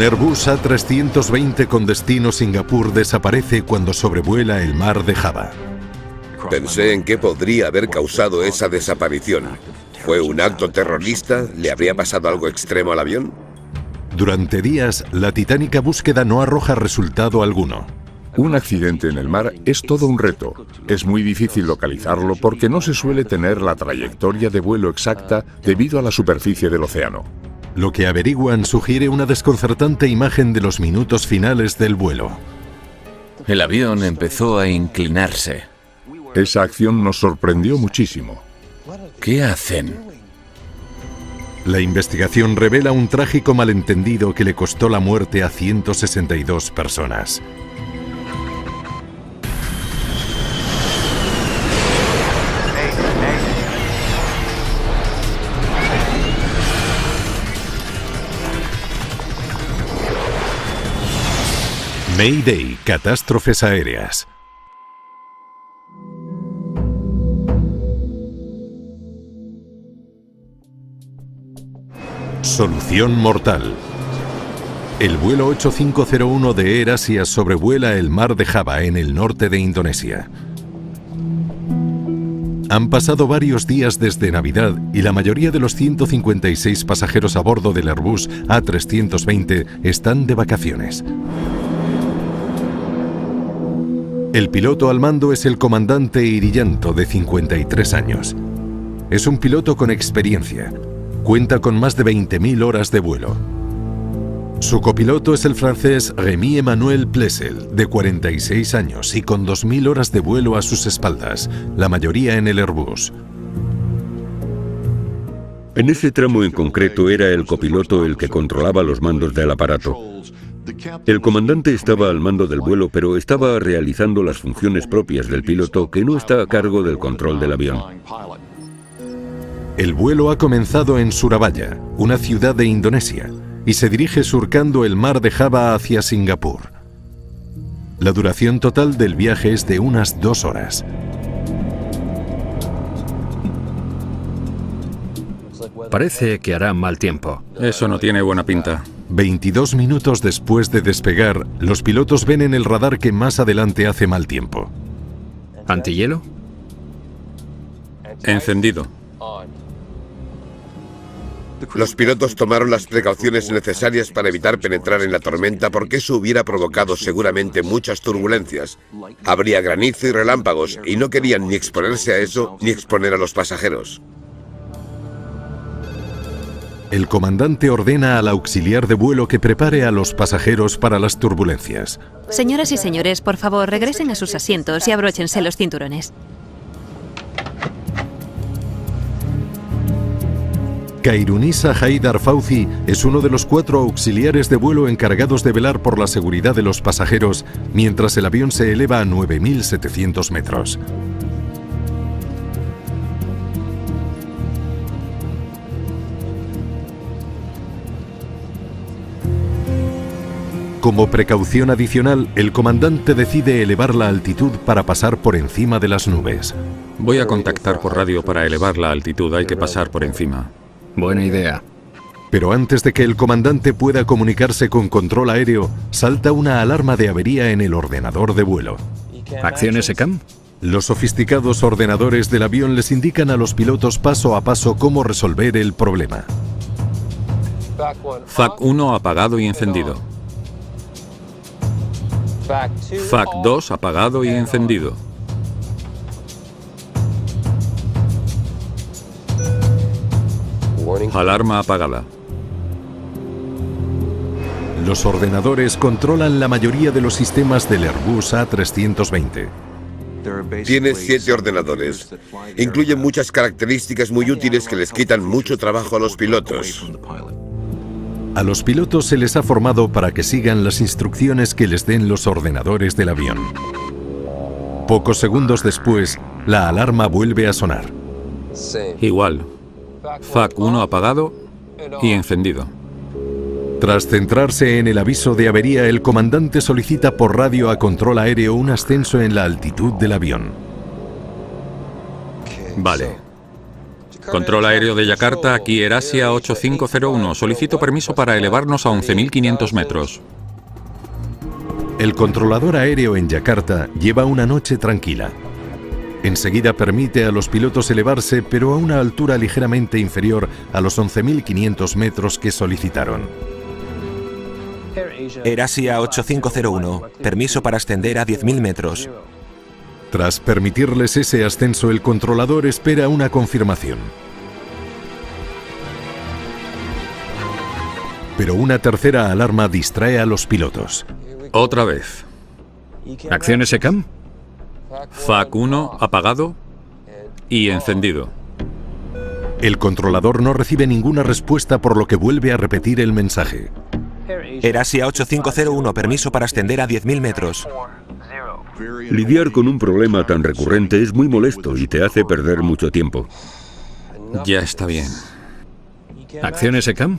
Un Airbus A320 con destino Singapur desaparece cuando sobrevuela el mar de Java. Pensé en qué podría haber causado esa desaparición. ¿Fue un acto terrorista? ¿Le habría pasado algo extremo al avión? Durante días, la titánica búsqueda no arroja resultado alguno. Un accidente en el mar es todo un reto. Es muy difícil localizarlo porque no se suele tener la trayectoria de vuelo exacta debido a la superficie del océano. Lo que averiguan sugiere una desconcertante imagen de los minutos finales del vuelo. El avión empezó a inclinarse. Esa acción nos sorprendió muchísimo. ¿Qué hacen? La investigación revela un trágico malentendido que le costó la muerte a 162 personas. Mayday, catástrofes aéreas. Solución mortal. El vuelo 8501 de Air Asia sobrevuela el mar de Java en el norte de Indonesia. Han pasado varios días desde Navidad y la mayoría de los 156 pasajeros a bordo del Airbus A320 están de vacaciones. El piloto al mando es el comandante Iriyanto, de 53 años. Es un piloto con experiencia. Cuenta con más de 20.000 horas de vuelo. Su copiloto es el francés Rémy-Emmanuel Plessel, de 46 años y con 2.000 horas de vuelo a sus espaldas, la mayoría en el Airbus. En ese tramo en concreto era el copiloto el que controlaba los mandos del aparato. El comandante estaba al mando del vuelo, pero estaba realizando las funciones propias del piloto, que no está a cargo del control del avión. El vuelo ha comenzado en Surabaya, una ciudad de Indonesia, y se dirige surcando el mar de Java hacia Singapur. La duración total del viaje es de unas 2 horas. Parece que hará mal tiempo. Eso no tiene buena pinta. 22 minutos después de despegar, los pilotos ven en el radar que más adelante hace mal tiempo. ¿Antihielo? Encendido. Los pilotos tomaron las precauciones necesarias para evitar penetrar en la tormenta porque eso hubiera provocado seguramente muchas turbulencias. Habría granizo y relámpagos y no querían ni exponerse a eso ni exponer a los pasajeros. El comandante ordena al auxiliar de vuelo que prepare a los pasajeros para las turbulencias. Señoras y señores, por favor, regresen a sus asientos y abróchense los cinturones. Khairunisa Haidar Fauzi es uno de los 4 auxiliares de vuelo encargados de velar por la seguridad de los pasajeros mientras el avión se eleva a 9.700 metros. Como precaución adicional, el comandante decide elevar la altitud para pasar por encima de las nubes. Voy a contactar por radio para elevar la altitud. Hay que pasar por encima. Buena idea. Pero antes de que el comandante pueda comunicarse con control aéreo, salta una alarma de avería en el ordenador de vuelo. ¿Acción SCAM? Los sofisticados ordenadores del avión les indican a los pilotos paso a paso cómo resolver el problema. FAC 1 apagado y encendido. FAC 2 apagado y encendido. Alarma apagada. Los ordenadores controlan la mayoría de los sistemas del Airbus A320. Tiene 7 ordenadores. Incluyen muchas características muy útiles que les quitan mucho trabajo a los pilotos. A los pilotos se les ha formado para que sigan las instrucciones que les den los ordenadores del avión. Pocos segundos después, la alarma vuelve a sonar. Igual. FAC 1 apagado y encendido. Tras centrarse en el aviso de avería, el comandante solicita por radio a control aéreo un ascenso en la altitud del avión. Vale. Control aéreo de Yakarta, aquí Erasia 8501. Solicito permiso para elevarnos a 11.500 metros. El controlador aéreo en Yakarta lleva una noche tranquila. Enseguida permite a los pilotos elevarse, pero a una altura ligeramente inferior a los 11.500 metros que solicitaron. Erasia 8501. Permiso para ascender a 10.000 metros. Tras permitirles ese ascenso, el controlador espera una confirmación. Pero una tercera alarma distrae a los pilotos. Otra vez. ¿Acciones SECAM? FAC 1 apagado y encendido. El controlador no recibe ninguna respuesta, por lo que vuelve a repetir el mensaje. Erasia 8501. Permiso para ascender a 10.000 metros. Lidiar con un problema tan recurrente es muy molesto y te hace perder mucho tiempo. Ya está bien. ¿Acciones SECAM?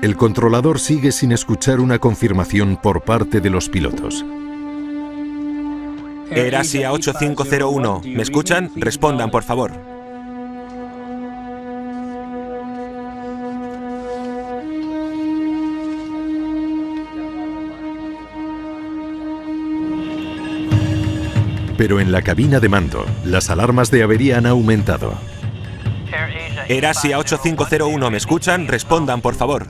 El controlador sigue sin escuchar una confirmación por parte de los pilotos. Erasia 8501. ¿Me escuchan? Respondan, por favor. Pero en la cabina de mando, las alarmas de avería han aumentado. Erasia 8501. ¿Me escuchan? Respondan, por favor.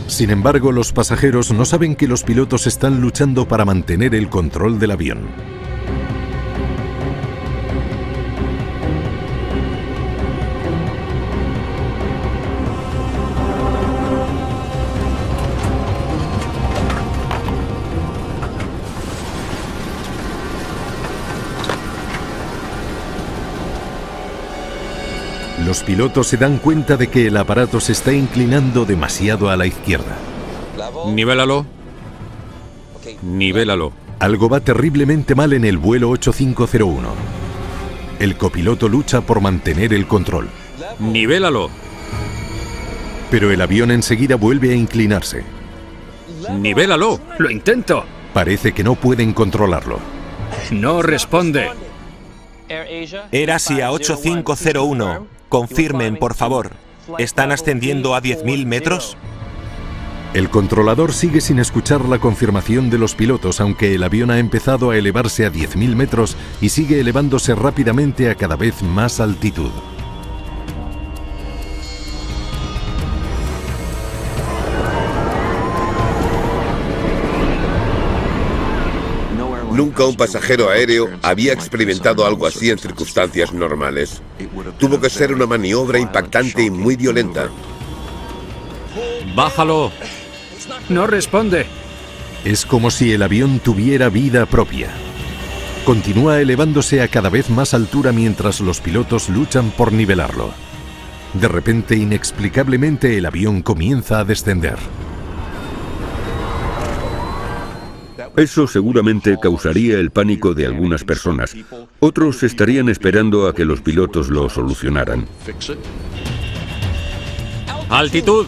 Sin embargo, los pasajeros no saben que los pilotos están luchando para mantener el control del avión. Los pilotos se dan cuenta de que el aparato se está inclinando demasiado a la izquierda. Nivélalo. Nivélalo. Algo va terriblemente mal en el vuelo 8501. El copiloto lucha por mantener el control. Nivélalo. Pero el avión enseguida vuelve a inclinarse. Nivélalo. ¡Lo intento! Parece que no pueden controlarlo. No responde. Erasia 8501. Confirmen, por favor. ¿Están ascendiendo a 10.000 metros? El controlador sigue sin escuchar la confirmación de los pilotos, aunque el avión ha empezado a elevarse a 10.000 metros y sigue elevándose rápidamente a cada vez más altitud. Nunca un pasajero aéreo había experimentado algo así en circunstancias normales. Tuvo que ser una maniobra impactante y muy violenta. Bájalo. No responde. Es como si el avión tuviera vida propia. Continúa elevándose a cada vez más altura mientras los pilotos luchan por nivelarlo. De repente, inexplicablemente, el avión comienza a descender. Eso seguramente causaría el pánico de algunas personas. Otros estarían esperando a que los pilotos lo solucionaran. Altitud.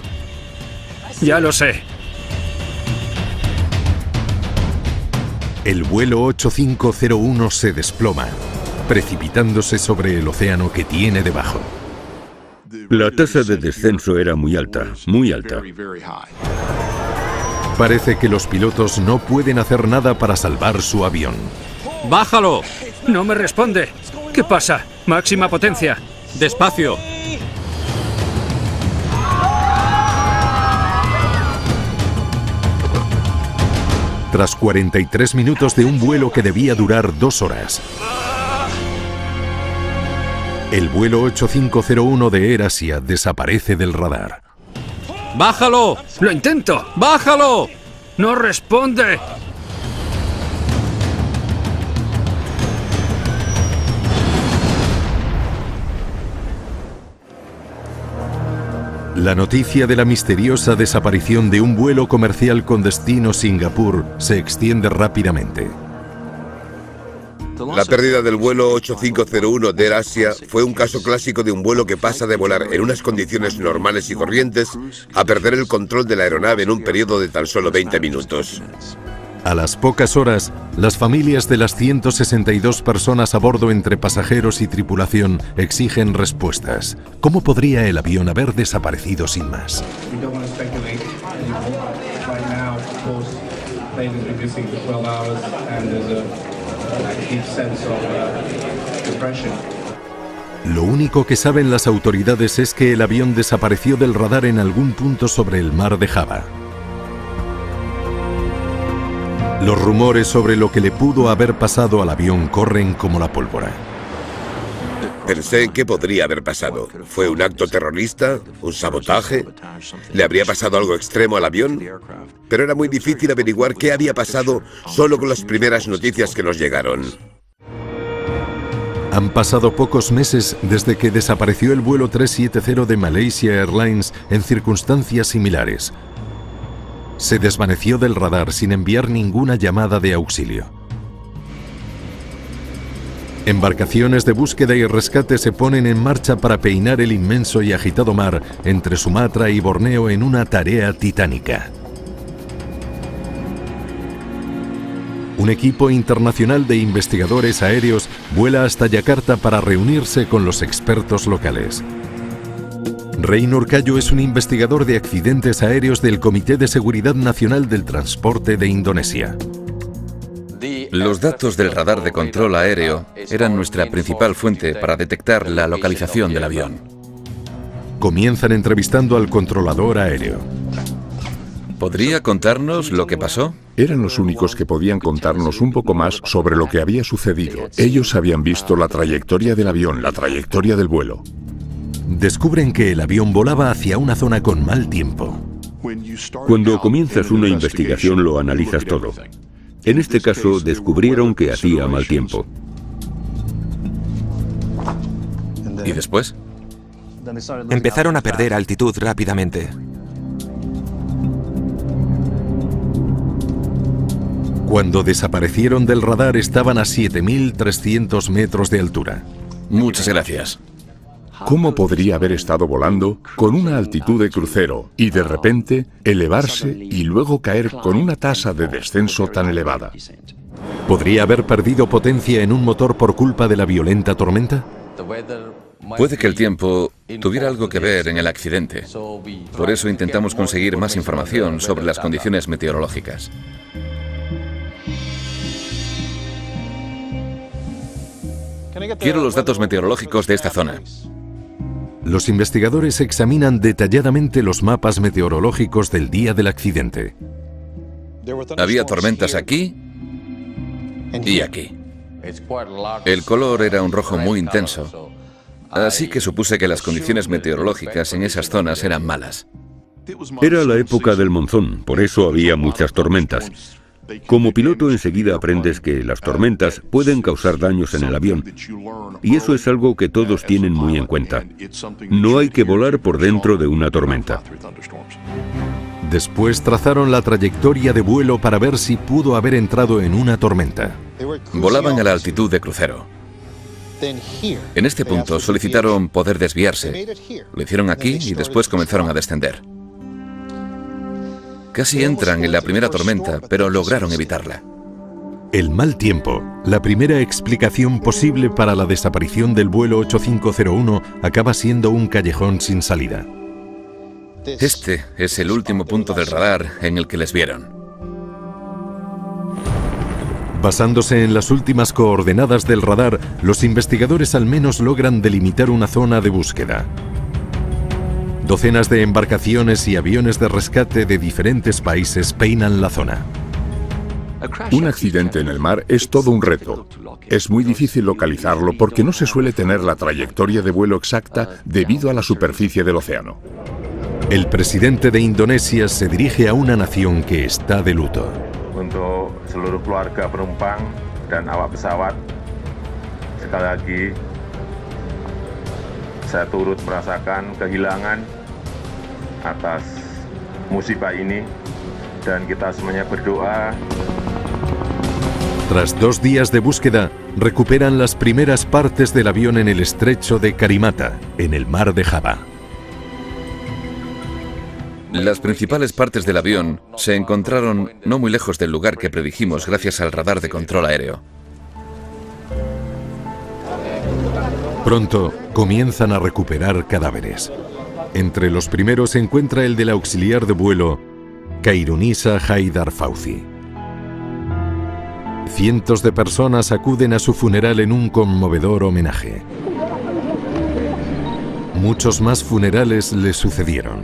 Ya lo sé. El vuelo 8501 se desploma, precipitándose sobre el océano que tiene debajo. La tasa de descenso era muy alta, muy alta. Parece que los pilotos no pueden hacer nada para salvar su avión. Bájalo. No me responde. ¿Qué pasa? Máxima potencia. Despacio. Tras 43 minutos de un vuelo que debía durar 2 horas, el vuelo 8501 de AirAsia desaparece del radar. ¡Bájalo! ¡Lo intento! ¡Bájalo! ¡No responde! La noticia de la misteriosa desaparición de un vuelo comercial con destino Singapur se extiende rápidamente. La pérdida del vuelo 8501 de AirAsia fue un caso clásico de un vuelo que pasa de volar en unas condiciones normales y corrientes a perder el control de la aeronave en un periodo de tan solo 20 minutos. A las pocas horas, las familias de las 162 personas a bordo entre pasajeros y tripulación exigen respuestas. ¿Cómo podría el avión haber desaparecido sin más? Lo único que saben las autoridades es que el avión desapareció del radar en algún punto sobre el mar de Java. Los rumores sobre lo que le pudo haber pasado al avión corren como la pólvora. Pensé qué podría haber pasado. ¿Fue un acto terrorista? ¿Un sabotaje? ¿Le habría pasado algo extremo al avión? Pero era muy difícil averiguar qué había pasado solo con las primeras noticias que nos llegaron. Han pasado pocos meses desde que desapareció el vuelo 370 de Malaysia Airlines en circunstancias similares. Se desvaneció del radar sin enviar ninguna llamada de auxilio. Embarcaciones de búsqueda y rescate se ponen en marcha para peinar el inmenso y agitado mar entre Sumatra y Borneo en una tarea titánica. Un equipo internacional de investigadores aéreos vuela hasta Yakarta para reunirse con los expertos locales. Rey Nurkayu es un investigador de accidentes aéreos del Comité de Seguridad Nacional del Transporte de Indonesia. Los datos del radar de control aéreo eran nuestra principal fuente para detectar la localización del avión. Comienzan entrevistando al controlador aéreo. ¿Podría contarnos lo que pasó? Eran los únicos que podían contarnos un poco más sobre lo que había sucedido. Ellos habían visto la trayectoria del avión, la trayectoria del vuelo. Descubren que el avión volaba hacia una zona con mal tiempo. Cuando comienzas una investigación lo analizas todo. En este caso descubrieron que hacía mal tiempo. ¿Y después? Empezaron a perder altitud rápidamente. Cuando desaparecieron del radar estaban a 7.300 metros de altura. Muchas gracias. ¿Cómo podría haber estado volando con una altitud de crucero y de repente elevarse y luego caer con una tasa de descenso tan elevada? ¿Podría haber perdido potencia en un motor por culpa de la violenta tormenta? Puede que el tiempo tuviera algo que ver en el accidente. Por eso intentamos conseguir más información sobre las condiciones meteorológicas. Quiero los datos meteorológicos de esta zona. Los investigadores examinan detalladamente los mapas meteorológicos del día del accidente. Había tormentas aquí y aquí. El color era un rojo muy intenso, así que supuse que las condiciones meteorológicas en esas zonas eran malas. Era la época del monzón, por eso había muchas tormentas. Como piloto enseguida aprendes que las tormentas pueden causar daños en el avión. Y eso es algo que todos tienen muy en cuenta. No hay que volar por dentro de una tormenta. Después trazaron la trayectoria de vuelo para ver si pudo haber entrado en una tormenta. Volaban a la altitud de crucero. En este punto solicitaron poder desviarse. Lo hicieron aquí y después comenzaron a descender. Casi entran en la primera tormenta, pero lograron evitarla. El mal tiempo, la primera explicación posible para la desaparición del vuelo 8501, acaba siendo un callejón sin salida. Este es el último punto del radar en el que les vieron. Basándose en las últimas coordenadas del radar, los investigadores al menos logran delimitar una zona de búsqueda. Docenas de embarcaciones y aviones de rescate de diferentes países peinan la zona. Un accidente en el mar es todo un reto. Es muy difícil localizarlo porque no se suele tener la trayectoria de vuelo exacta debido a la superficie del océano. El presidente de Indonesia se dirige a una nación que está de luto. Untuk seluruh keluarga penumpang dan awak pesawat, sekali lagi saya turut merasakan kehilangan atas musibah ini dan kita semuanya berdoa Tras 2 días de búsqueda, recuperan las primeras partes del avión en el estrecho de Karimata, en el mar de Java. Las principales partes del avión se encontraron no muy lejos del lugar que predijimos gracias al radar de control aéreo. Pronto comienzan a recuperar cadáveres. Entre los primeros se encuentra el del auxiliar de vuelo, Kairunisa Haidar Fauzi. Cientos de personas acuden a su funeral en un conmovedor homenaje. Muchos más funerales le sucedieron.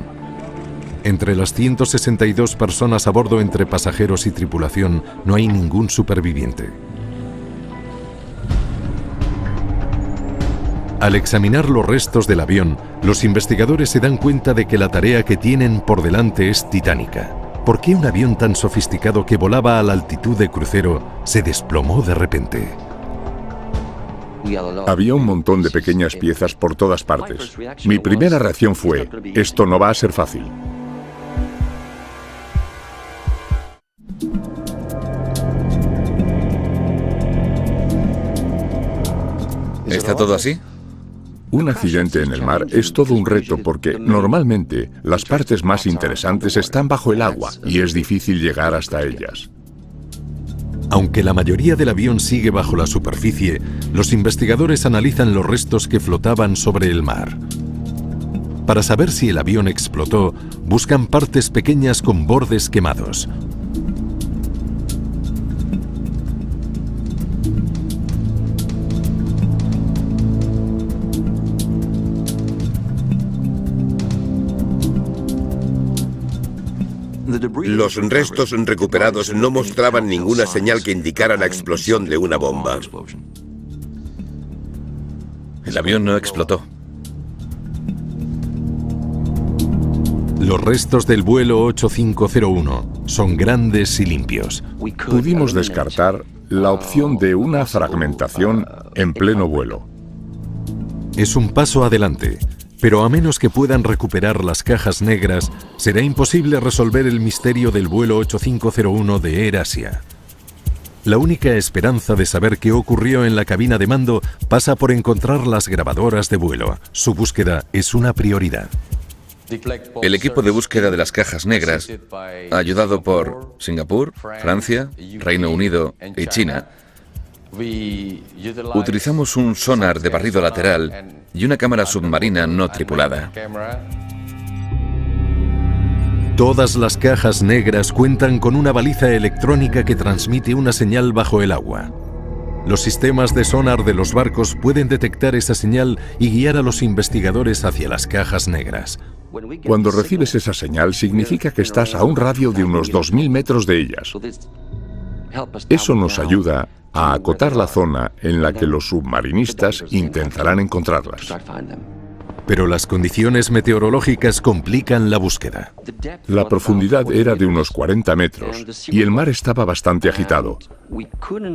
Entre las 162 personas a bordo entre pasajeros y tripulación no hay ningún superviviente. Al examinar los restos del avión, los investigadores se dan cuenta de que la tarea que tienen por delante es titánica. ¿Por qué un avión tan sofisticado que volaba a la altitud de crucero se desplomó de repente? Había un montón de pequeñas piezas por todas partes. Mi primera reacción fue, esto no va a ser fácil. ¿Está todo así? Un accidente en el mar es todo un reto porque normalmente las partes más interesantes están bajo el agua y es difícil llegar hasta ellas. Aunque la mayoría del avión sigue bajo la superficie, los investigadores analizan los restos que flotaban sobre el mar. Para saber si el avión explotó, buscan partes pequeñas con bordes quemados. Los restos recuperados no mostraban ninguna señal que indicara la explosión de una bomba. El avión no explotó. Los restos del vuelo 8501 son grandes y limpios. Pudimos descartar la opción de una fragmentación en pleno vuelo. Es un paso adelante. Pero a menos que puedan recuperar las cajas negras, será imposible resolver el misterio del vuelo 8501 de Air Asia. La única esperanza de saber qué ocurrió en la cabina de mando pasa por encontrar las grabadoras de vuelo. Su búsqueda es una prioridad. El equipo de búsqueda de las cajas negras, ayudado por Singapur, Francia, Reino Unido y China, utilizamos un sonar de barrido lateral y una cámara submarina no tripulada. Todas las cajas negras cuentan con una baliza electrónica que transmite una señal bajo el agua. Los sistemas de sonar de los barcos pueden detectar esa señal y guiar a los investigadores hacia las cajas negras. Cuando recibes esa señal, significa que estás a un radio de unos 2000 metros de ellas. Eso nos ayuda a acotar la zona en la que los submarinistas intentarán encontrarlas. Pero las condiciones meteorológicas complican la búsqueda. La profundidad era de unos 40 metros y el mar estaba bastante agitado.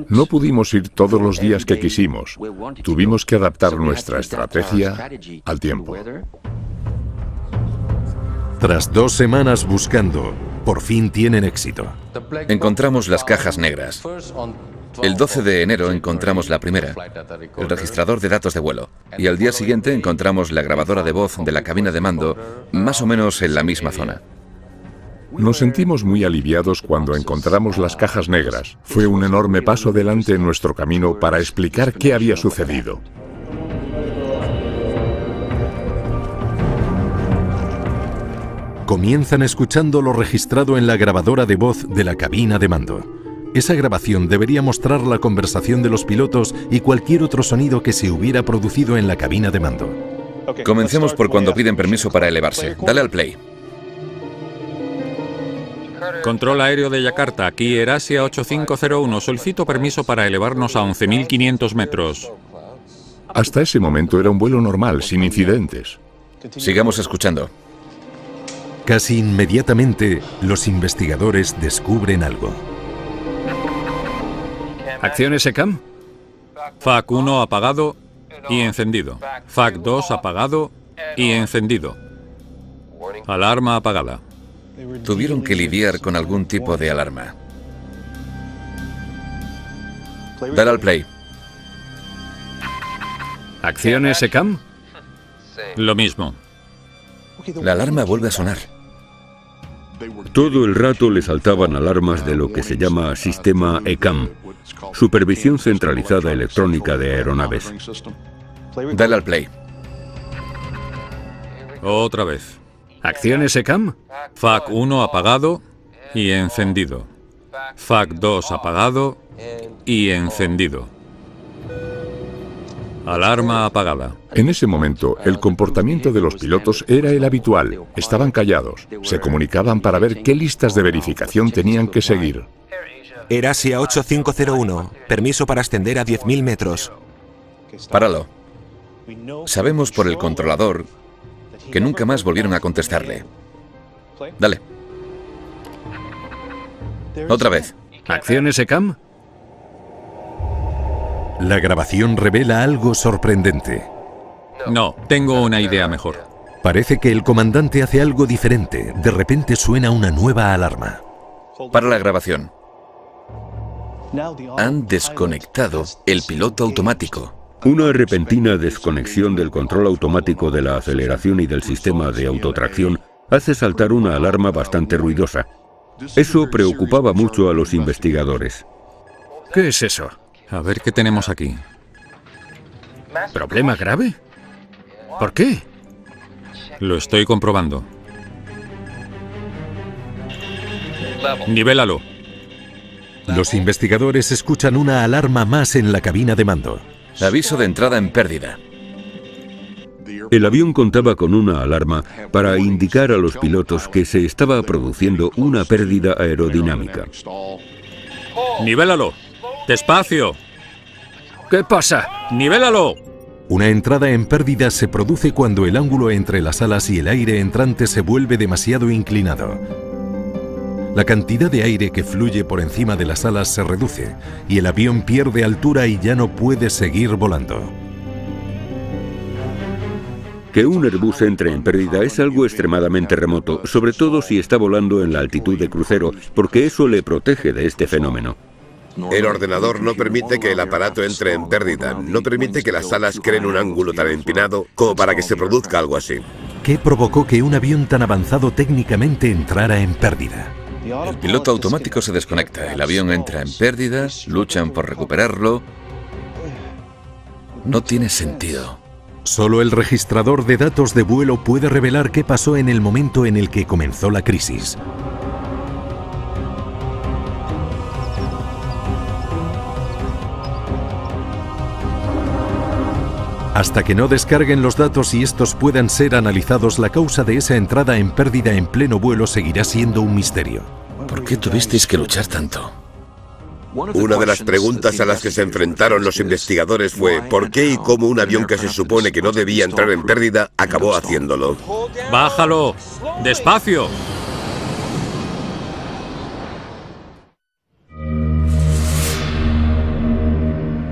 No pudimos ir todos los días que quisimos. Tuvimos que adaptar nuestra estrategia al tiempo. Tras 2 semanas buscando, por fin tienen éxito. Encontramos las cajas negras. El 12 de enero encontramos la primera, el registrador de datos de vuelo, y al día siguiente encontramos la grabadora de voz de la cabina de mando, más o menos en la misma zona. Nos sentimos muy aliviados cuando encontramos las cajas negras. Fue un enorme paso adelante en nuestro camino para explicar qué había sucedido. Comienzan escuchando lo registrado en la grabadora de voz de la cabina de mando. Esa grabación debería mostrar la conversación de los pilotos y cualquier otro sonido que se hubiera producido en la cabina de mando. Comencemos por cuando piden permiso para elevarse. Dale al play. Control aéreo de Yakarta, aquí Air Asia 8501. Solicito permiso para elevarnos a 11.500 metros. Hasta ese momento era un vuelo normal, sin incidentes. Sigamos escuchando. Casi inmediatamente, los investigadores descubren algo. ¿Acción SCAM? FAC 1 apagado y encendido. FAC 2 apagado y encendido. Alarma apagada. Tuvieron que lidiar con algún tipo de alarma. Dale al play. ¿Acción SCAM? Lo mismo. La alarma vuelve a sonar. Todo el rato le saltaban alarmas de lo que se llama sistema ECAM, Supervisión Centralizada Electrónica de Aeronaves. Dale al play. Otra vez. ¿Acción SCAM? FAC 1 apagado y encendido. FAC 2 apagado y encendido. Alarma apagada. En ese momento, el comportamiento de los pilotos era el habitual. Estaban callados. Se comunicaban para ver qué listas de verificación tenían que seguir. AirAsia 8501. Permiso para ascender a 10.000 metros. Páralo. Sabemos por el controlador que nunca más volvieron a contestarle. Dale. Otra vez. ¿Acción SCAM? La grabación revela algo sorprendente. No, tengo una idea mejor. Parece que el comandante hace algo diferente. De repente suena una nueva alarma. Para la grabación. Han desconectado el piloto automático. Una repentina desconexión del control automático de la aceleración y del sistema de autotracción hace saltar una alarma bastante ruidosa. Eso preocupaba mucho a los investigadores. ¿Qué es eso? A ver qué tenemos aquí. ¿Problema grave? ¿Por qué? Lo estoy comprobando. Nivélalo. Los investigadores escuchan una alarma más en la cabina de mando. Aviso de entrada en pérdida. El avión contaba con una alarma para indicar a los pilotos que se estaba produciendo una pérdida aerodinámica. Nivélalo. Despacio. ¿Qué pasa? Nivélalo. Una entrada en pérdida se produce cuando el ángulo entre las alas y el aire entrante se vuelve demasiado inclinado. La cantidad de aire que fluye por encima de las alas se reduce y el avión pierde altura y ya no puede seguir volando. Que un Airbus entre en pérdida es algo extremadamente remoto, sobre todo si está volando en la altitud de crucero, porque eso le protege de este fenómeno. El ordenador no permite que el aparato entre en pérdida, no permite que las alas creen un ángulo tan empinado como para que se produzca algo así. ¿Qué provocó que un avión tan avanzado técnicamente entrara en pérdida? El piloto automático se desconecta, el avión entra en pérdida, luchan por recuperarlo. No tiene sentido. Solo el registrador de datos de vuelo puede revelar qué pasó en el momento en el que comenzó la crisis. Hasta que no descarguen los datos y estos puedan ser analizados, la causa de esa entrada en pérdida en pleno vuelo seguirá siendo un misterio. ¿Por qué tuvisteis que luchar tanto? Una de las preguntas a las que se enfrentaron los investigadores fue ¿por qué y cómo un avión que se supone que no debía entrar en pérdida acabó haciéndolo? Bájalo. Despacio.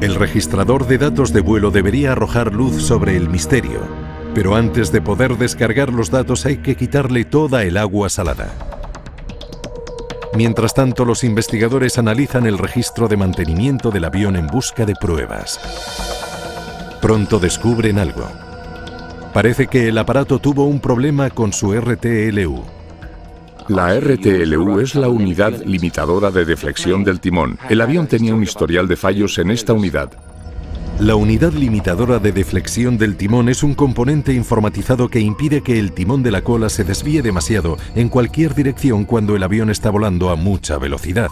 El registrador de datos de vuelo debería arrojar luz sobre el misterio, pero antes de poder descargar los datos hay que quitarle toda el agua salada. Mientras tanto, los investigadores analizan el registro de mantenimiento del avión en busca de pruebas. Pronto descubren algo. Parece que el aparato tuvo un problema con su RTLU. La RTLU es la unidad limitadora de deflexión del timón. El avión tenía un historial de fallos en esta unidad. La unidad limitadora de deflexión del timón es un componente informatizado que impide que el timón de la cola se desvíe demasiado en cualquier dirección cuando el avión está volando a mucha velocidad.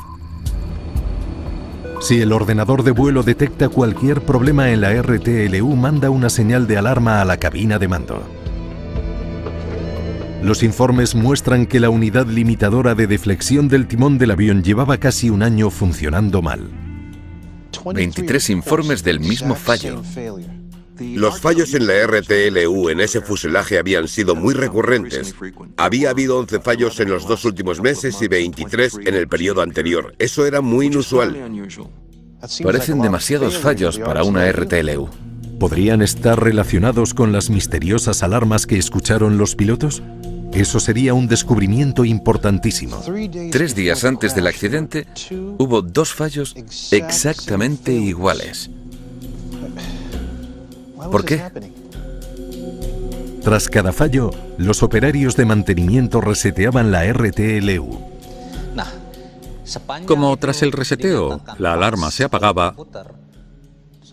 Si el ordenador de vuelo detecta cualquier problema en la RTLU, manda una señal de alarma a la cabina de mando. Los informes muestran que la unidad limitadora de deflexión del timón del avión llevaba casi un año funcionando mal. 23 informes del mismo fallo. Los fallos en la RTLU en ese fuselaje habían sido muy recurrentes. Había habido 11 fallos en los 2 últimos meses y 23 en el periodo anterior. Eso era muy inusual. Parecen demasiados fallos para una RTLU. ¿Podrían estar relacionados con las misteriosas alarmas que escucharon los pilotos? Eso sería un descubrimiento importantísimo. 3 días antes del accidente, hubo 2 fallos exactamente iguales. ¿Por qué? Tras cada fallo, los operarios de mantenimiento reseteaban la RTLU. Como tras el reseteo, la alarma se apagaba,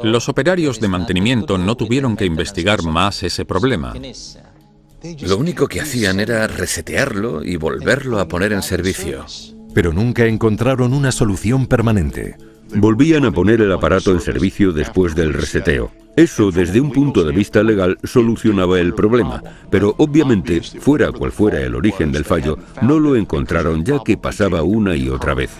los operarios de mantenimiento no tuvieron que investigar más ese problema. Lo único que hacían era resetearlo y volverlo a poner en servicio. Pero nunca encontraron una solución permanente. Volvían a poner el aparato en servicio después del reseteo. Eso, desde un punto de vista legal, solucionaba el problema, pero obviamente, fuera cual fuera el origen del fallo, no lo encontraron ya que pasaba una y otra vez.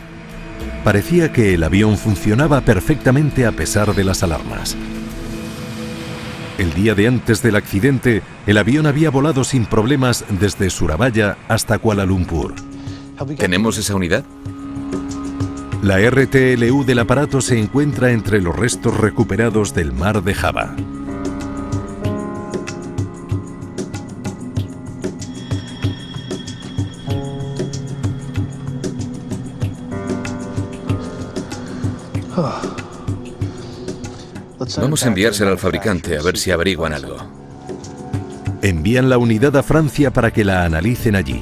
Parecía que el avión funcionaba perfectamente a pesar de las alarmas. El día de antes del accidente, el avión había volado sin problemas desde Surabaya hasta Kuala Lumpur. ¿Tenemos esa unidad? La RTLU del aparato se encuentra entre los restos recuperados del mar de Java. Vamos a enviársela al fabricante a ver si averiguan algo. Envían la unidad a Francia para que la analicen allí.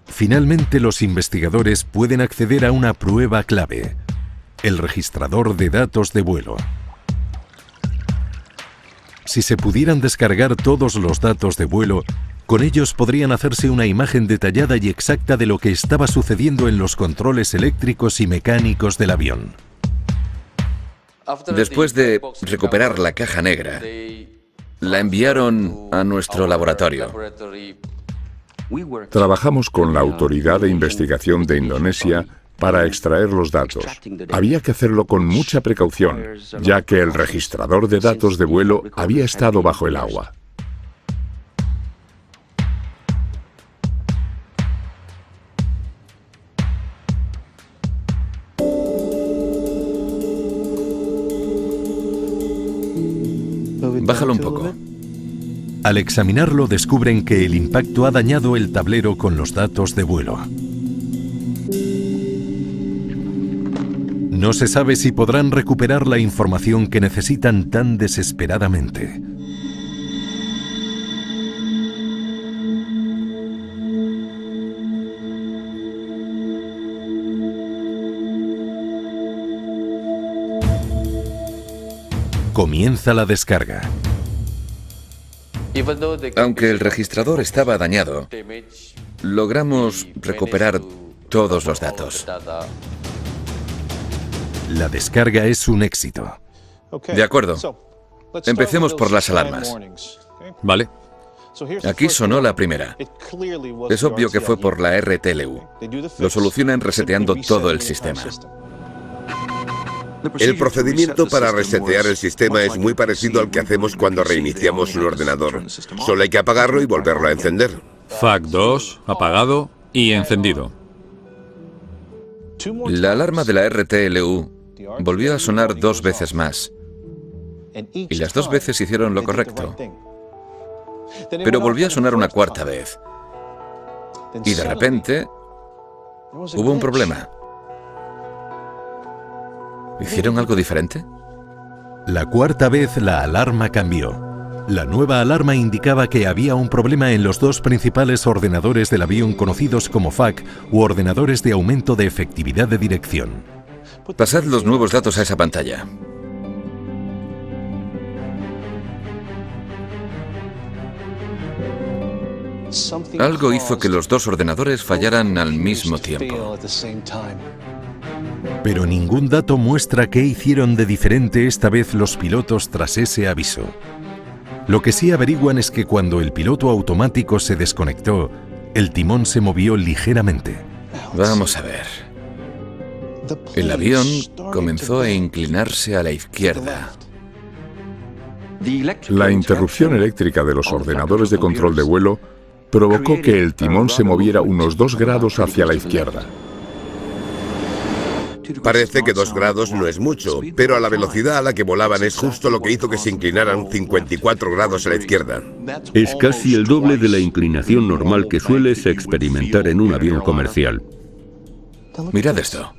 Finalmente, los investigadores pueden acceder a una prueba clave: el registrador de datos de vuelo. Si se pudieran descargar todos los datos de vuelo, con ellos podrían hacerse una imagen detallada y exacta de lo que estaba sucediendo en los controles eléctricos y mecánicos del avión. Después de recuperar la caja negra, la enviaron a nuestro laboratorio. Trabajamos con la Autoridad de Investigación de Indonesia para extraer los datos. Había que hacerlo con mucha precaución, ya que el registrador de datos de vuelo había estado bajo el agua. Bájalo un poco. Al examinarlo, descubren que el impacto ha dañado el tablero con los datos de vuelo. No se sabe si podrán recuperar la información que necesitan tan desesperadamente. Comienza la descarga. Aunque el registrador estaba dañado, logramos recuperar todos los datos. La descarga es un éxito. De acuerdo. Empecemos por las alarmas. Vale. Aquí sonó la primera. Es obvio que fue por la RTLU. Lo solucionan reseteando todo el sistema. El procedimiento para resetear el sistema es muy parecido al que hacemos cuando reiniciamos un ordenador. Solo hay que apagarlo y volverlo a encender. FAC 2, apagado y encendido. La alarma de la RTLU volvió a sonar 2 veces más. Y las 2 veces hicieron lo correcto. Pero volvió a sonar una 4ª vez. Y de repente hubo un problema. ¿Hicieron algo diferente? La 4ª vez la alarma cambió. La nueva alarma indicaba que había un problema en los 2 principales ordenadores del avión conocidos como FAC u ordenadores de aumento de efectividad de dirección. Pasad los nuevos datos a esa pantalla. Algo hizo que los 2 ordenadores fallaran al mismo tiempo. Pero ningún dato muestra qué hicieron de diferente esta vez los pilotos tras ese aviso. Lo que sí averiguan es que cuando el piloto automático se desconectó, el timón se movió ligeramente. Vamos a ver. El avión comenzó a inclinarse a la izquierda. La interrupción eléctrica de los ordenadores de control de vuelo provocó que el timón se moviera unos 2 grados hacia la izquierda. Parece que 2 grados no es mucho, pero a la velocidad a la que volaban es justo lo que hizo que se inclinaran 54 grados a la izquierda. Es casi el doble de la inclinación normal que sueles experimentar en un avión comercial. Mirad esto.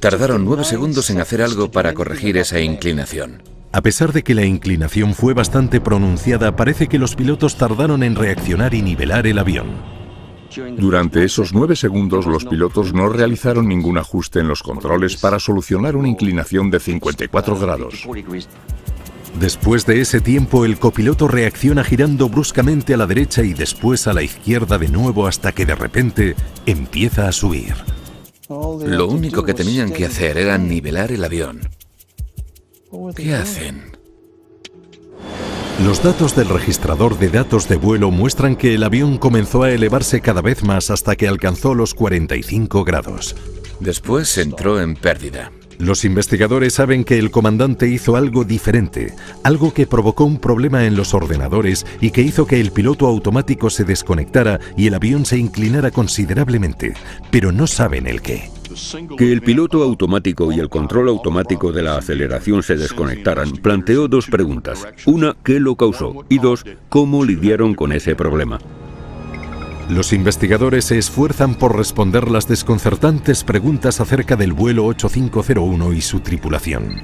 Tardaron 9 segundos en hacer algo para corregir esa inclinación. A pesar de que la inclinación fue bastante pronunciada, parece que los pilotos tardaron en reaccionar y nivelar el avión. Durante esos 9 segundos, los pilotos no realizaron ningún ajuste en los controles para solucionar una inclinación de 54 grados. Después de ese tiempo, el copiloto reacciona girando bruscamente a la derecha y después a la izquierda de nuevo hasta que de repente empieza a subir. Lo único que tenían que hacer era nivelar el avión. ¿Qué hacen? Los datos del registrador de datos de vuelo muestran que el avión comenzó a elevarse cada vez más hasta que alcanzó los 45 grados. Después entró en pérdida. Los investigadores saben que el comandante hizo algo diferente, algo que provocó un problema en los ordenadores y que hizo que el piloto automático se desconectara y el avión se inclinara considerablemente, pero no saben el qué. Que el piloto automático y el control automático de la aceleración se desconectaran planteó 2 preguntas. Una, ¿qué lo causó? Y 2, ¿cómo lidiaron con ese problema? Los investigadores se esfuerzan por responder las desconcertantes preguntas acerca del vuelo 8501 y su tripulación.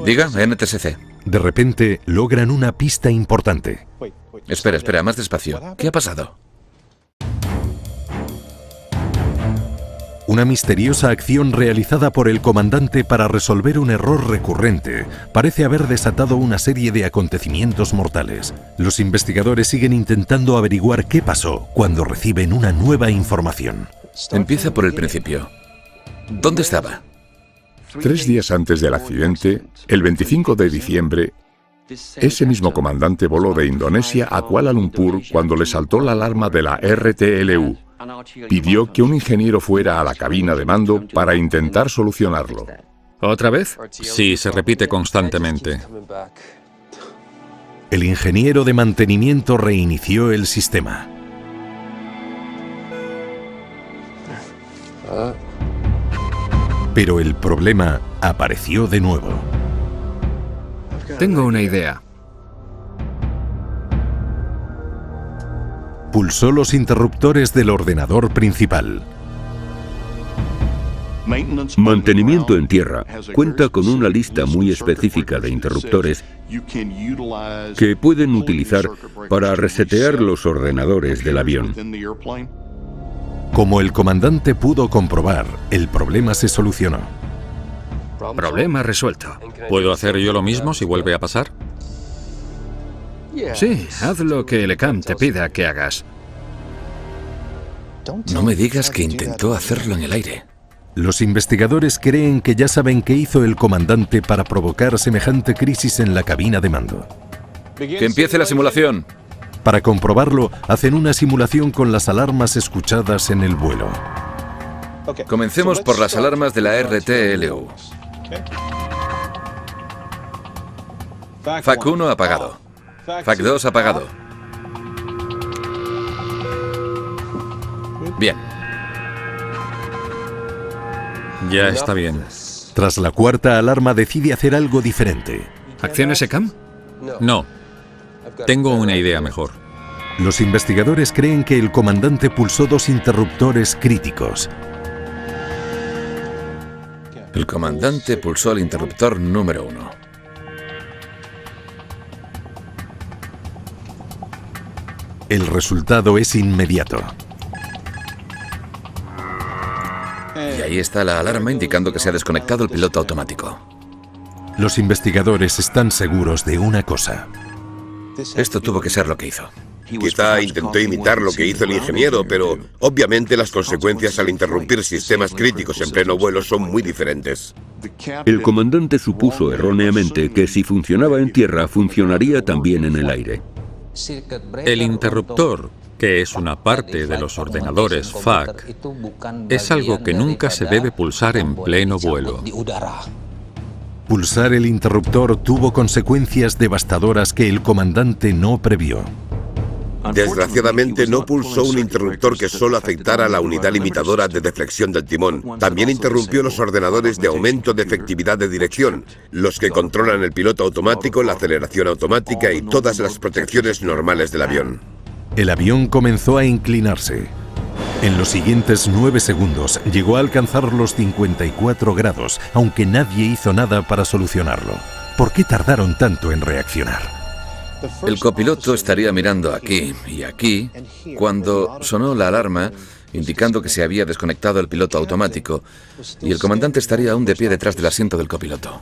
Diga, NTSC. De repente, logran una pista importante. Espera, más despacio. ¿Qué ha pasado? Una misteriosa acción realizada por el comandante para resolver un error recurrente parece haber desatado una serie de acontecimientos mortales. Los investigadores siguen intentando averiguar qué pasó cuando reciben una nueva información. Empieza por el principio. ¿Dónde estaba? 3 días antes del accidente, el 25 de diciembre, ese mismo comandante voló de Indonesia a Kuala Lumpur cuando le saltó la alarma de la RTLU. Pidió que un ingeniero fuera a la cabina de mando para intentar solucionarlo. ¿Otra vez? Sí, se repite constantemente. El ingeniero de mantenimiento reinició el sistema. Pero el problema apareció de nuevo. Tengo una idea. Pulsó los interruptores del ordenador principal. Mantenimiento en tierra cuenta con una lista muy específica de interruptores que pueden utilizar para resetear los ordenadores del avión. Como el comandante pudo comprobar, el problema se solucionó. Problema resuelto. ¿Puedo hacer yo lo mismo si vuelve a pasar? Sí, haz lo que el ECAM te pida que hagas. No me digas que intentó hacerlo en el aire. Los investigadores creen que ya saben qué hizo el comandante para provocar semejante crisis en la cabina de mando. ¡Que empiece la simulación! Para comprobarlo, hacen una simulación con las alarmas escuchadas en el vuelo. Comencemos por las alarmas de la RTLU. FAC 1 apagado. FAC 2 apagado. Bien. Ya está bien. Tras la cuarta alarma decide hacer algo diferente. ¿Acciones ECAM? No. Tengo una idea mejor. Los investigadores creen que el comandante pulsó 2 interruptores críticos. El comandante pulsó el interruptor número 1. El resultado es inmediato. Y ahí está la alarma indicando que se ha desconectado el piloto automático. Los investigadores están seguros de una cosa. Esto tuvo que ser lo que hizo. Quizá intentó imitar lo que hizo el ingeniero, pero obviamente las consecuencias al interrumpir sistemas críticos en pleno vuelo son muy diferentes. El comandante supuso erróneamente que si funcionaba en tierra, funcionaría también en el aire. El interruptor, que es una parte de los ordenadores FAC, es algo que nunca se debe pulsar en pleno vuelo. Pulsar el interruptor tuvo consecuencias devastadoras que el comandante no previó. Desgraciadamente no pulsó un interruptor que solo afectara a la unidad limitadora de deflexión del timón. También interrumpió los ordenadores de aumento de efectividad de dirección, los que controlan el piloto automático, la aceleración automática y todas las protecciones normales del avión. El avión comenzó a inclinarse. En los siguientes 9 segundos llegó a alcanzar los 54 grados, aunque nadie hizo nada para solucionarlo. ¿Por qué tardaron tanto en reaccionar? El copiloto estaría mirando aquí y aquí cuando sonó la alarma indicando que se había desconectado el piloto automático y el comandante estaría aún de pie detrás del asiento del copiloto.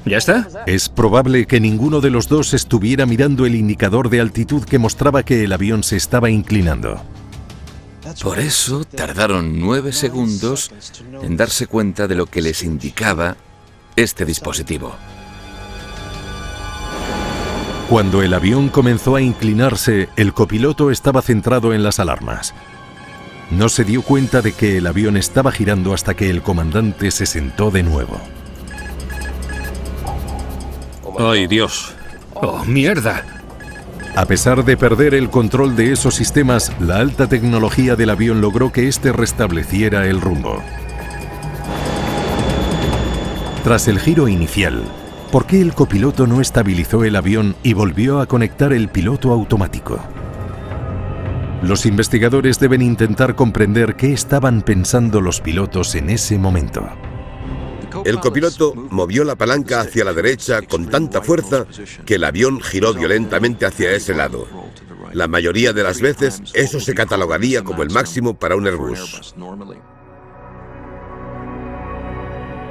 ¿Ya está? Es probable que ninguno de los dos estuviera mirando el indicador de altitud que mostraba que el avión se estaba inclinando. Por eso tardaron 9 segundos en darse cuenta de lo que les indicaba este dispositivo. Cuando el avión comenzó a inclinarse, el copiloto estaba centrado en las alarmas. No se dio cuenta de que el avión estaba girando hasta que el comandante se sentó de nuevo. ¡Ay, Dios! ¡Oh, mierda! A pesar de perder el control de esos sistemas, la alta tecnología del avión logró que éste restableciera el rumbo. Tras el giro inicial, ¿por qué el copiloto no estabilizó el avión y volvió a conectar el piloto automático? Los investigadores deben intentar comprender qué estaban pensando los pilotos en ese momento. El copiloto movió la palanca hacia la derecha con tanta fuerza que el avión giró violentamente hacia ese lado. La mayoría de las veces eso se catalogaría como el máximo para un Airbus.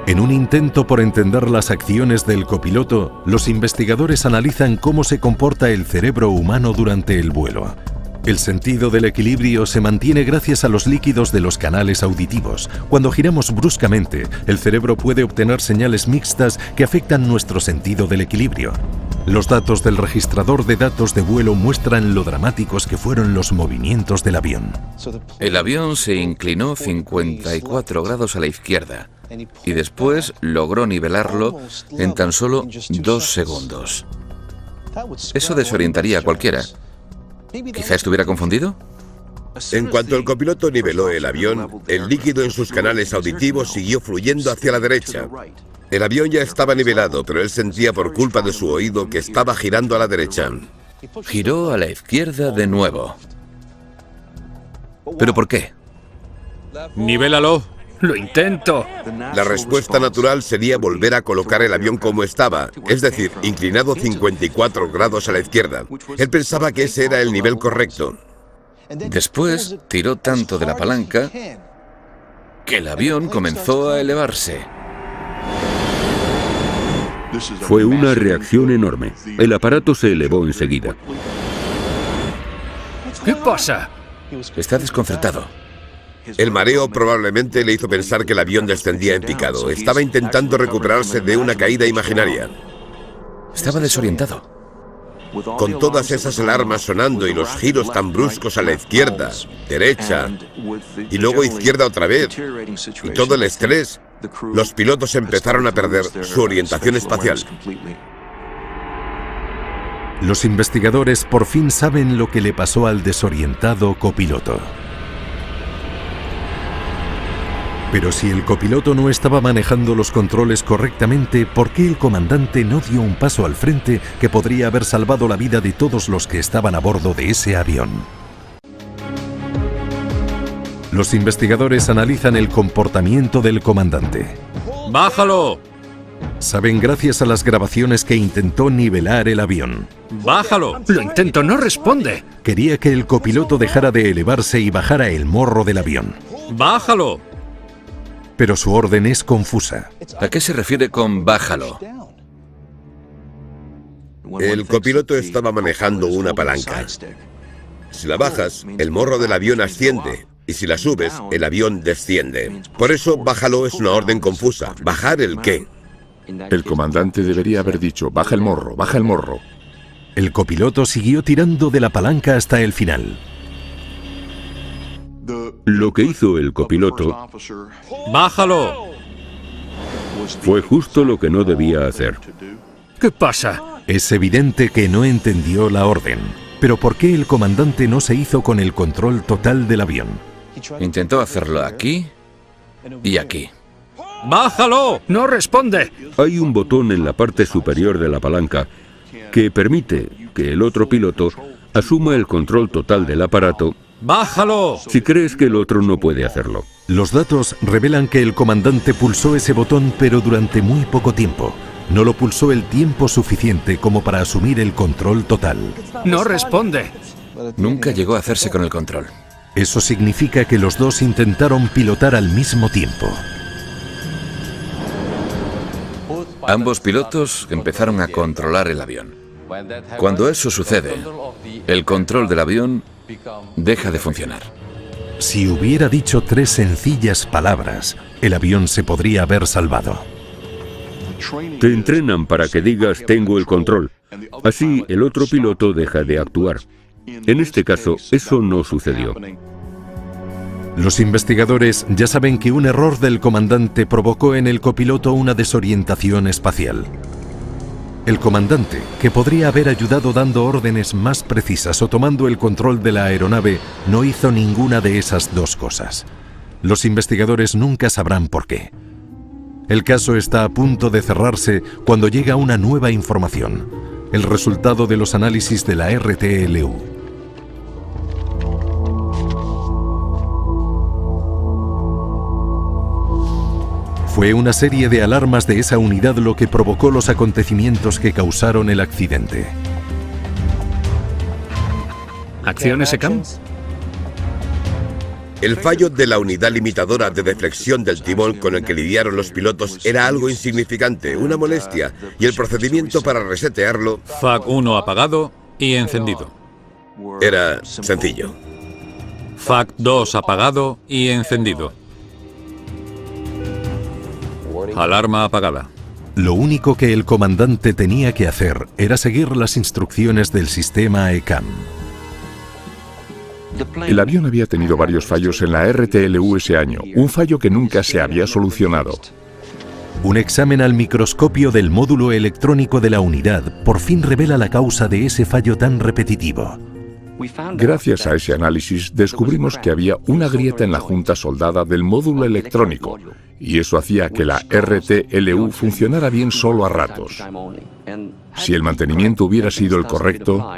En un intento por entender las acciones del copiloto, los investigadores analizan cómo se comporta el cerebro humano durante el vuelo. El sentido del equilibrio se mantiene gracias a los líquidos de los canales auditivos. Cuando giramos bruscamente, el cerebro puede obtener señales mixtas que afectan nuestro sentido del equilibrio. Los datos del registrador de datos de vuelo muestran lo dramáticos que fueron los movimientos del avión. El avión se inclinó 54 grados a la izquierda y después logró nivelarlo en tan solo 2 segundos. Eso desorientaría a cualquiera. ¿Quizá estuviera confundido? En cuanto el copiloto niveló el avión, el líquido en sus canales auditivos siguió fluyendo hacia la derecha. El avión ya estaba nivelado, pero él sentía por culpa de su oído que estaba girando a la derecha. Giró a la izquierda de nuevo. ¿Pero por qué? ¡Nivélalo! ¡Lo intento! La respuesta natural sería volver a colocar el avión como estaba, es decir, inclinado 54 grados a la izquierda. Él pensaba que ese era el nivel correcto. Después tiró tanto de la palanca que el avión comenzó a elevarse. Fue una reacción enorme. El aparato se elevó enseguida. ¿Qué pasa? Está desconcertado. El mareo probablemente le hizo pensar que el avión descendía en picado. Estaba intentando recuperarse de una caída imaginaria. Estaba desorientado. Con todas esas alarmas sonando y los giros tan bruscos a la izquierda, derecha y luego izquierda otra vez, y todo el estrés, los pilotos empezaron a perder su orientación espacial. Los investigadores por fin saben lo que le pasó al desorientado copiloto. Pero si el copiloto no estaba manejando los controles correctamente, ¿por qué el comandante no dio un paso al frente que podría haber salvado la vida de todos los que estaban a bordo de ese avión? Los investigadores analizan el comportamiento del comandante. ¡Bájalo! Saben gracias a las grabaciones que intentó nivelar el avión. ¡Bájalo! Lo intento, no responde. Quería que el copiloto dejara de elevarse y bajara el morro del avión. ¡Bájalo! Pero su orden es confusa. ¿A qué se refiere con bájalo? El copiloto estaba manejando una palanca. Si la bajas, el morro del avión asciende, y si la subes, el avión desciende. Por eso, bájalo es una orden confusa. ¿Bajar el qué? El comandante debería haber dicho, baja el morro, baja el morro. El copiloto siguió tirando de la palanca hasta el final. Lo que hizo el copiloto ¡Bájalo! fue justo lo que no debía hacer. ¿Qué pasa? Es evidente que no entendió la orden. Pero ¿por qué el comandante no se hizo con el control total del avión? Intentó hacerlo aquí y aquí. ¡Bájalo! ¡No responde! Hay un botón en la parte superior de la palanca que permite que el otro piloto asuma el control total del aparato. ¡Bájalo! Si crees que el otro no puede hacerlo. Los datos revelan que el comandante pulsó ese botón, pero durante muy poco tiempo. No lo pulsó el tiempo suficiente como para asumir el control total. ¡No responde! Nunca llegó a hacerse con el control. Eso significa que los dos intentaron pilotar al mismo tiempo. Ambos pilotos empezaron a controlar el avión. Cuando eso sucede, el control del avión deja de funcionar. Si hubiera dicho 3 sencillas palabras, el avión se podría haber salvado. Te entrenan para que digas tengo el control. Así el otro piloto deja de actuar. En este caso, eso no sucedió. Los investigadores ya saben que un error del comandante provocó en el copiloto una desorientación espacial. El comandante, que podría haber ayudado dando órdenes más precisas o tomando el control de la aeronave, no hizo ninguna de esas dos cosas. Los investigadores nunca sabrán por qué. El caso está a punto de cerrarse cuando llega una nueva información, el resultado de los análisis de la RTLU. Fue una serie de alarmas de esa unidad lo que provocó los acontecimientos que causaron el accidente. ¿Acción SCAM? El fallo de la unidad limitadora de deflexión del timón con el que lidiaron los pilotos era algo insignificante, una molestia, y el procedimiento para resetearlo... FAC 1 apagado y encendido. Era sencillo. FAC 2 apagado y encendido. Alarma apagada. Lo único que el comandante tenía que hacer era seguir las instrucciones del sistema ECAM. El avión había tenido varios fallos en la RTLU ese año, un fallo que nunca se había solucionado. Un examen al microscopio del módulo electrónico de la unidad por fin revela la causa de ese fallo tan repetitivo. Gracias a ese análisis descubrimos que había una grieta en la junta soldada del módulo electrónico y eso hacía que la RTLU funcionara bien solo a ratos. Si el mantenimiento hubiera sido el correcto,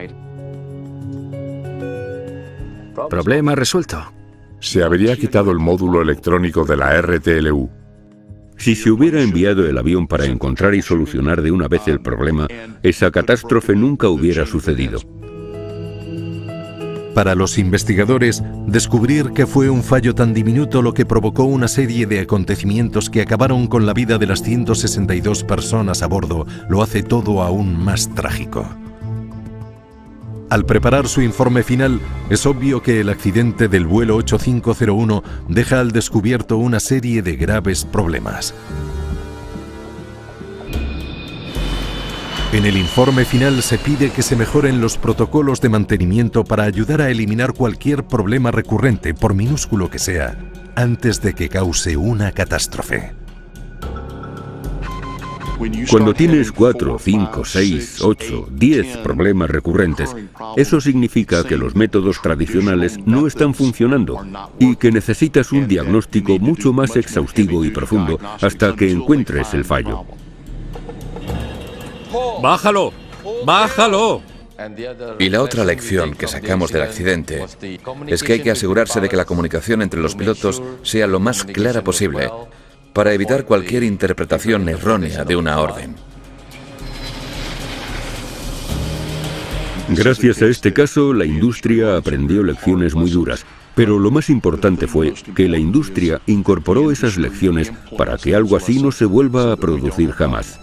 Problema resuelto. se habría quitado el módulo electrónico de la RTLU. Si se hubiera enviado el avión para encontrar y solucionar de una vez el problema, esa catástrofe nunca hubiera sucedido. Para los investigadores, descubrir que fue un fallo tan diminuto lo que provocó una serie de acontecimientos que acabaron con la vida de las 162 personas a bordo lo hace todo aún más trágico. Al preparar su informe final, es obvio que el accidente del vuelo 8501 deja al descubierto una serie de graves problemas. En el informe final se pide que se mejoren los protocolos de mantenimiento para ayudar a eliminar cualquier problema recurrente, por minúsculo que sea, antes de que cause una catástrofe. Cuando tienes 4, 5, 6, 8, 10 problemas recurrentes, eso significa que los métodos tradicionales no están funcionando y que necesitas un diagnóstico mucho más exhaustivo y profundo hasta que encuentres el fallo. ¡Bájalo! ¡Bájalo! Y la otra lección que sacamos del accidente es que hay que asegurarse de que la comunicación entre los pilotos sea lo más clara posible para evitar cualquier interpretación errónea de una orden. Gracias a este caso, la industria aprendió lecciones muy duras, pero lo más importante fue que la industria incorporó esas lecciones para que algo así no se vuelva a producir jamás.